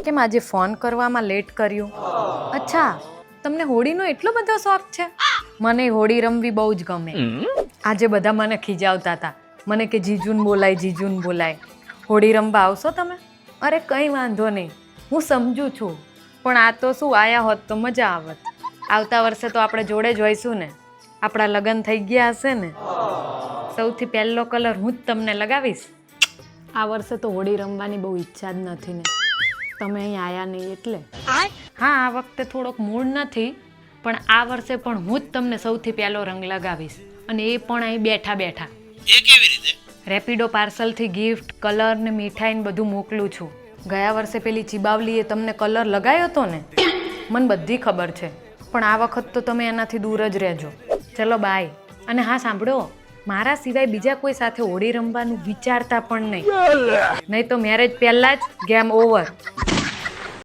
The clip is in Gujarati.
કેમ આજે ફોન કરવામાં લેટ કર્યું? અચ્છા, તમને હોળીનો એટલો બધો શોખ છે? મને હોળી રમવી બહુ જ ગમે. આજે બધા મને ખીજાવતા હતા, મને કે જીજુન બોલાય. હોળી રમવા આવશો તમે? અરે કંઈ વાંધો નહીં, હું સમજુ છું, પણ આ તો શું આયા હોત તો મજા આવત. આવતા વર્ષે તો આપણે જોડે જ હોઈશું ને. આપણા લગ્ન થઈ ગયા હશે ને. સૌથી પહેલો કલર હું જ તમને લગાવીશ. આ વર્ષે તો હોળી રમવાની બહુ ઈચ્છા જ નથી ને, તમે અહીં આયા નહીં એટલે. હા, આ વખતે થોડોક મૂડ નથી, પણ આ વર્ષે પણ હું જ તમને સૌથી પહેલો રંગ લગાવીશ, અને એ પણ અહીં બેઠા બેઠા. એ કેવી રીતે? રેપિડો પાર્સલથી ગિફ્ટ, કલર ને મીઠાઈ ને બધું મોકલું છું. ગયા વર્ષે પેલી ચીબાવલીએ તમને કલર લગાવ્યો હતો ને, મને બધી ખબર છે, પણ આ વખત તો તમે એનાથી દૂર જ રહેજો. ચલો બાય. અને હા સાંભળો, મારા સિવાય બીજા કોઈ સાથે હોળી રમવાનું વિચારતા પણ નહીં તો મેરેજ પહેલા જ ગેમ ઓવર.